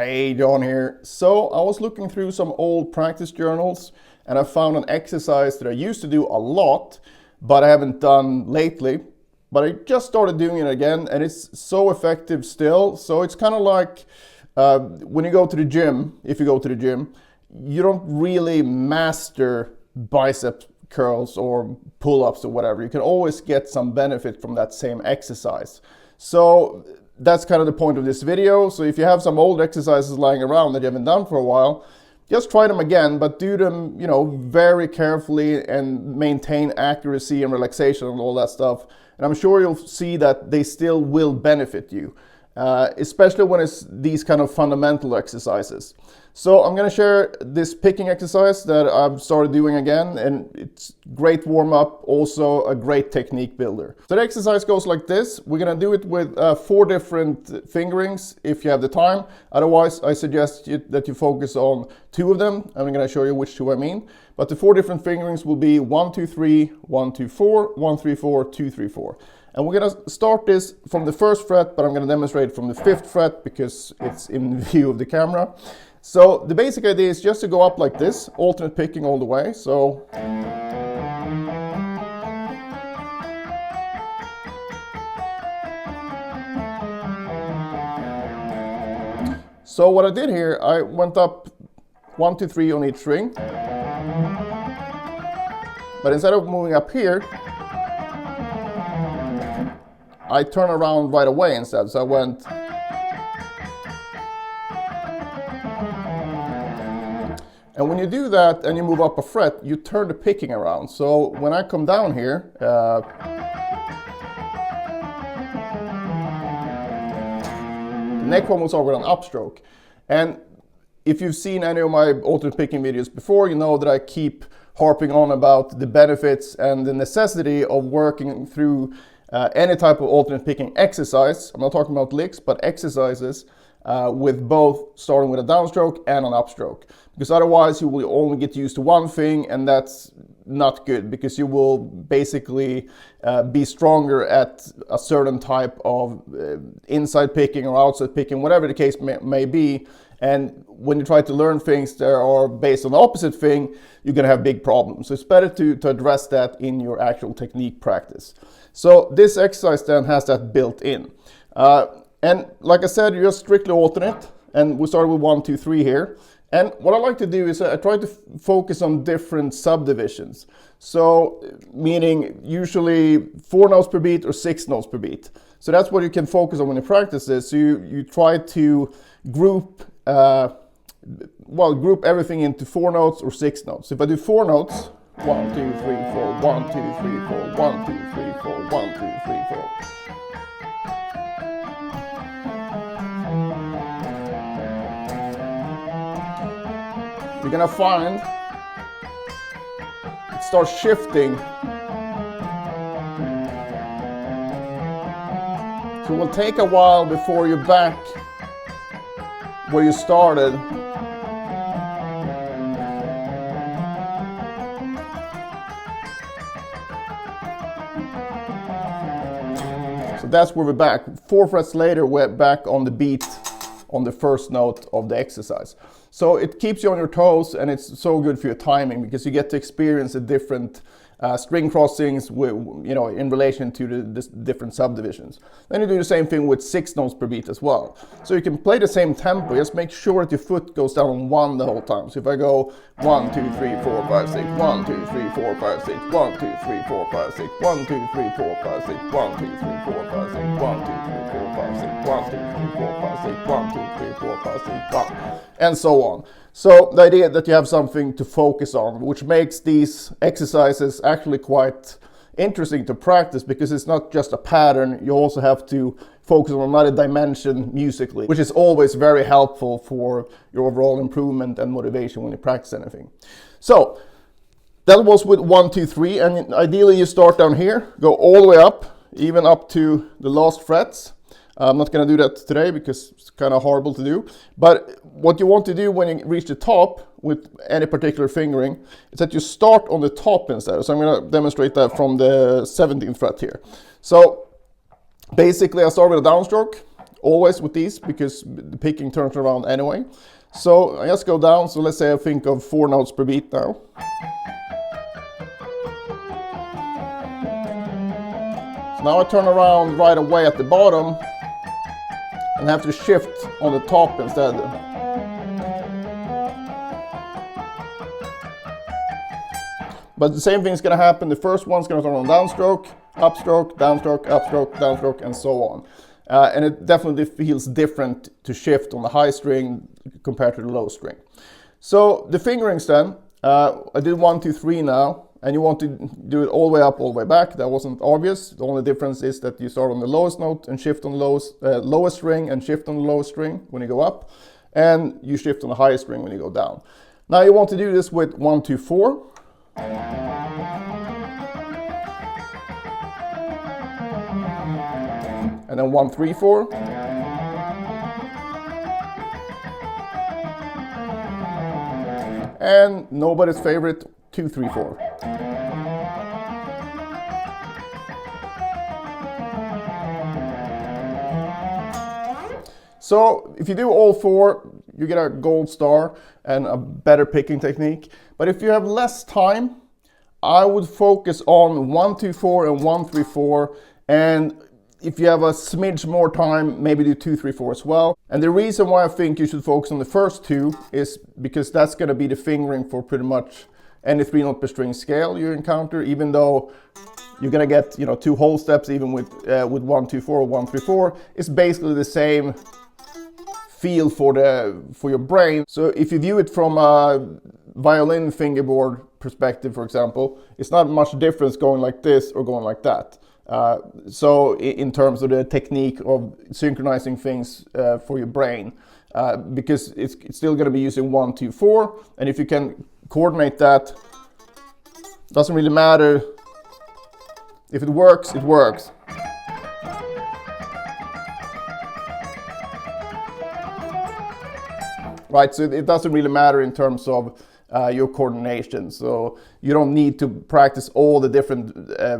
Hey, John here. So I was looking through some old practice journals and I found an exercise that I used to do a lot, but I haven't done lately. But I just started doing it again and it's so effective still. So it's kind of like when you go to the gym, if you go to the gym, you don't really master bicep curls or pull-ups or whatever. You can always get some benefit from that same exercise. So that's kind of the point of this video. So if you have some old exercises lying around that you haven't done for a while, just try them again, but do them, very carefully and maintain accuracy and relaxation and all that stuff. And I'm sure you'll see that they still will benefit you, especially when it's these kind of fundamental exercises. So I'm going to share this picking exercise that I've started doing again, and it's great warm-up, also a great technique builder. So the exercise goes like this. We're going to do it with 4 different fingerings if you have the time. Otherwise, I suggest that you focus on 2 of them. I'm going to show you which 2 I mean. But the 4 different fingerings will be 1, 2, 3, 1, 2, 4, 1, 3, 4, 2, 3, 4. And we're going to start this from the 1st fret, but I'm going to demonstrate from the 5th fret because it's in view of the camera. So the basic idea is just to go up like this, alternate picking all the way. So what I did here, I went up 1, 2, 3 on each string. But instead of moving up here, I turn around right away instead. So I went. And when you do that and you move up a fret, you turn the picking around. So when I come down here, the next one will start with an upstroke. And if you've seen any of my alternate picking videos before, you know that I keep harping on about the benefits and the necessity of working through any type of alternate picking exercise. I'm not talking about licks, but exercises with both starting with a downstroke and an upstroke. Because otherwise you will only get used to one thing, and that's not good because you will basically be stronger at a certain type of inside picking or outside picking, whatever the case may be. And when you try to learn things that are based on the opposite thing, you're going to have big problems. So it's better to address that in your actual technique practice. So this exercise then has that built in. And like I said, you're just strictly alternate. And we started with 1, 2, 3 here. And what I like to do is I try to focus on different subdivisions. So meaning usually 4 notes per beat or 6 notes per beat. So that's what you can focus on when you practice this. So you try to group everything into 4 notes or 6 notes. If I do 4 notes, 1, 2, 3, 4, 1, 2, 3, 4, 1, 2, 3, 4, 1, 2, 3, 4. You're gonna find it starts shifting. So it will take a while before you're back where you started. So that's where we're back. 4 frets later, we're back on the beat on the 1st note of the exercise. So it keeps you on your toes, and it's so good for your timing because you get to experience the different string crossings in relation to the different subdivisions. Then you do the same thing with 6 notes per beat as well. So you can play the same tempo, just make sure that your foot goes down on 1 the whole time. So if I go 1, 2, 3, 4, 5, 6, 1, 2, 3, 4, 5, 6, 1, 2, 3, 4, 5, 6, 1, 2, 3, 4, 5, 6, 1, 2, 3, 4, 5, 6, 1, 2, 3, 4, 5, 6, 1, 2, 3, 4, 5, 6, 1, 2, 3, 4, 5, 6, 1, and so on. So the idea that you have something to focus on, which makes these exercises actually quite interesting to practice because it's not just a pattern, you also have to focus on another dimension musically, which is always very helpful for your overall improvement and motivation when you practice anything. So that was with 1, 2, 3, and ideally you start down here, go all the way up, even up to the last frets. I'm not going to do that today because it's kind of horrible to do. But what you want to do when you reach the top with any particular fingering is that you start on the top instead. So I'm going to demonstrate that from the 17th fret here. So basically I start with a downstroke. always with these because the picking turns around anyway. So I just go down, so let's say I think of 4 notes per beat now. So now I turn around right away at the bottom and have to shift on the top instead. But the same thing is going to happen. The first one's going to turn on downstroke, upstroke, downstroke, upstroke, downstroke, and so on. And it definitely feels different to shift on the high string compared to the low string. So the fingerings then, I did 1, 2, 3 now, and you want to do it all the way up, all the way back. That wasn't obvious. The only difference is that you start on the lowest note and shift on the lowest string and shift on the lowest string when you go up, and you shift on the highest string when you go down. Now you want to do this with 1, 2, 4. And then 1, 3, 4. And nobody's favorite, 2, 3, 4. So if you do all 4, you get a gold star and a better picking technique. But if you have less time, I would focus on 1, 2, 4 and 1, 3, 4. And if you have a smidge more time, maybe do 2, 3, 4 as well. And the reason why I think you should focus on the first 2 is because that's going to be the fingering for pretty much any 3 note per string scale you encounter, even though you're going to get, 2 whole steps even with 1, 2, 4 or 1, 3, 4. It's basically the same feel for your brain. So if you view it from a violin fingerboard perspective, for example, it's not much difference going like this or going like that. So in terms of the technique of synchronizing things for your brain, because it's still going to be using 1, 2, 4, and if you can coordinate that, doesn't really matter. If it works, it works. Right, so it doesn't really matter in terms of your coordination. So you don't need to practice all the different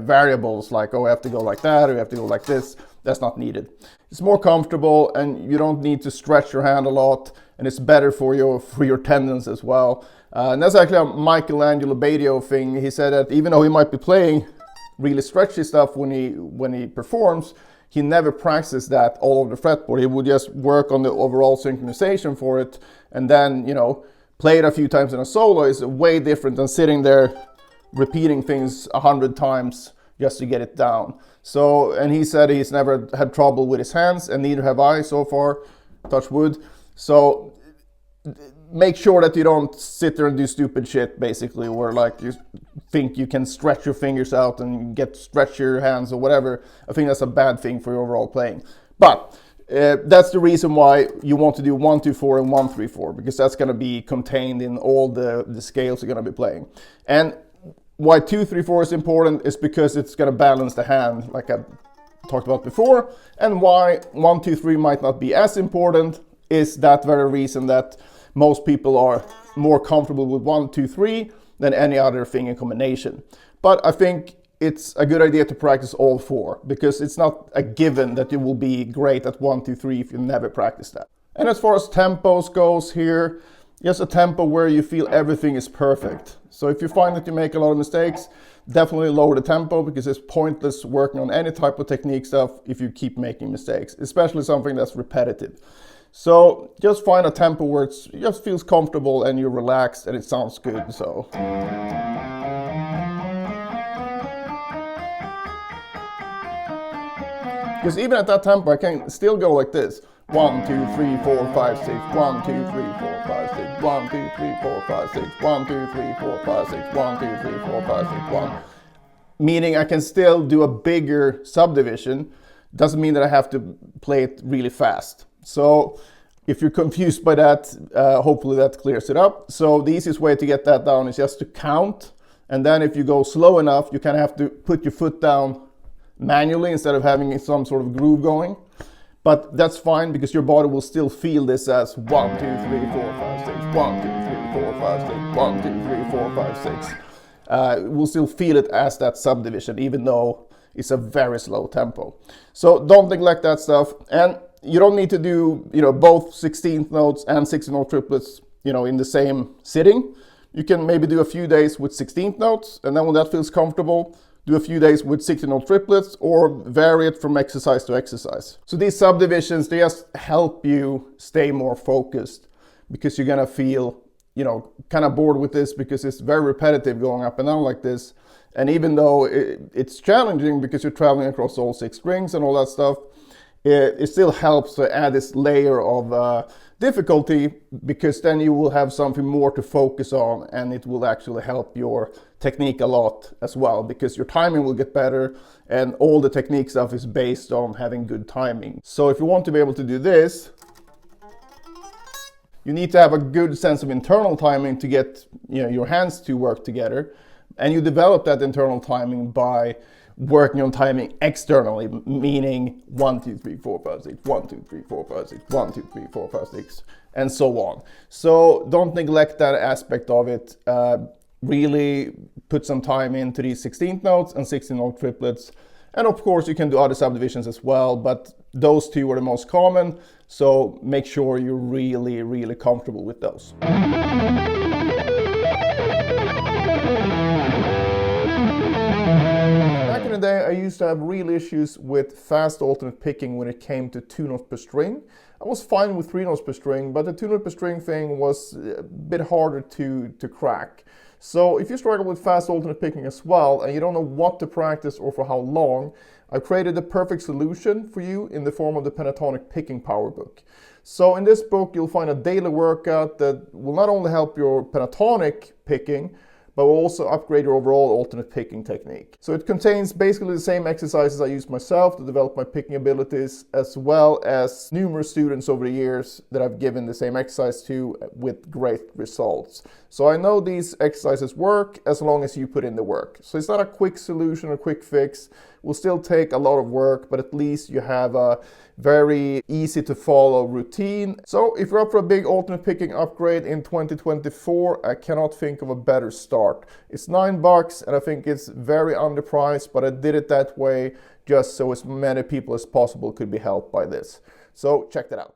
variables like, oh, I have to go like that or I have to go like this. That's not needed. It's more comfortable and you don't need to stretch your hand a lot, and it's better for your tendons as well. And that's actually a Michelangelo Badio thing. He said that even though he might be playing really stretchy stuff when he performs, he never practiced that all over the fretboard. He would just work on the overall synchronization for it, and then, play it a few times in a solo is way different than sitting there repeating things 100 times just to get it down. So, and he said he's never had trouble with his hands, and neither have I so far, touch wood. So make sure that you don't sit there and do stupid shit, basically, where like you think you can stretch your fingers out and stretch your hands or whatever. I think that's a bad thing for your overall playing. But that's the reason why you want to do 1, 2, 4 and 1, 3, 4, because that's going to be contained in all the scales you're going to be playing. And why 2, 3, 4 is important is because it's going to balance the hand, like I talked about before. And why 1, 2, 3 might not be as important is that very reason that most people are more comfortable with 1, 2, 3 than any other finger combination. But I think it's a good idea to practice all 4, because it's not a given that you will be great at 1, 2, 3 if you never practice that. And as far as tempos goes here, just a tempo where you feel everything is perfect. So if you find that you make a lot of mistakes, definitely lower the tempo, because it's pointless working on any type of technique stuff if you keep making mistakes, especially something that's repetitive. So just find a tempo where it just feels comfortable and you're relaxed and it sounds good. So. Because even at that tempo, I can still go like this. 1, 2, 3, 4, 5, 6. 1, 2, 3, 4, 5, 6. 1, 2, 3, 4, 5, 6. 1, 2, 3, 4, 5, 6. 1, 2, 3, 4, 5, 6. 1. Meaning I can still do a bigger subdivision. Doesn't mean that I have to play it really fast. So if you're confused by that, hopefully that clears it up. So the easiest way to get that down is just to count. And then if you go slow enough, you kind of have to put your foot down manually instead of having some sort of groove going. But that's fine, because your body will still feel this as 1, 2, 3, 4, 5, 6. 1, 2, 3, 4, 5, 6. 1, 2, 3, 4, 5, 6. We'll still feel it as that subdivision, even though it's a very slow tempo. So don't neglect that stuff. And you don't need to do, both 16th notes and 16th note triplets, in the same sitting. You can maybe do a few days with 16th notes, and then when that feels comfortable, do a few days with 16th note triplets, or vary it from exercise to exercise. So these subdivisions, they just help you stay more focused, because you're gonna feel, kind of bored with this, because it's very repetitive going up and down like this. And even though it's challenging because you're traveling across all 6 strings and all that stuff, it still helps to add this layer of difficulty, because then you will have something more to focus on, and it will actually help your technique a lot as well, because your timing will get better, and all the technique stuff is based on having good timing. So if you want to be able to do this, you need to have a good sense of internal timing to get your hands to work together, and you develop that internal timing by working on timing externally, meaning 1, 2, 3, 4, 5, 6, 1, 2, 3, 4, 5, 6, 1, 2, 3, 4, 5, 6, and so on. So don't neglect that aspect of it. Really put some time into these 16th notes and 16th note triplets. And of course you can do other subdivisions as well, but those 2 are the most common, so make sure you're really, really comfortable with those. Back in the day, I used to have real issues with fast alternate picking when it came to 2 notes per string. I was fine with 3 notes per string, but the 2 notes per string thing was a bit harder to crack. So if you struggle with fast alternate picking as well, and you don't know what to practice or for how long, I've created the perfect solution for you in the form of the Pentatonic Picking Power Book. So in this book, you'll find a daily workout that will not only help your pentatonic picking, but will also upgrade your overall alternate picking technique. So it contains basically the same exercises I use myself to develop my picking abilities, as well as numerous students over the years that I've given the same exercise to with great results. So I know these exercises work as long as you put in the work. So it's not a quick solution or quick fix. It will still take a lot of work, but at least you have a very easy to follow routine. So if you're up for a big alternate picking upgrade in 2024, I cannot think of a better start. It's $9 and I think it's very underpriced, but I did it that way just so as many people as possible could be helped by this. So check that out.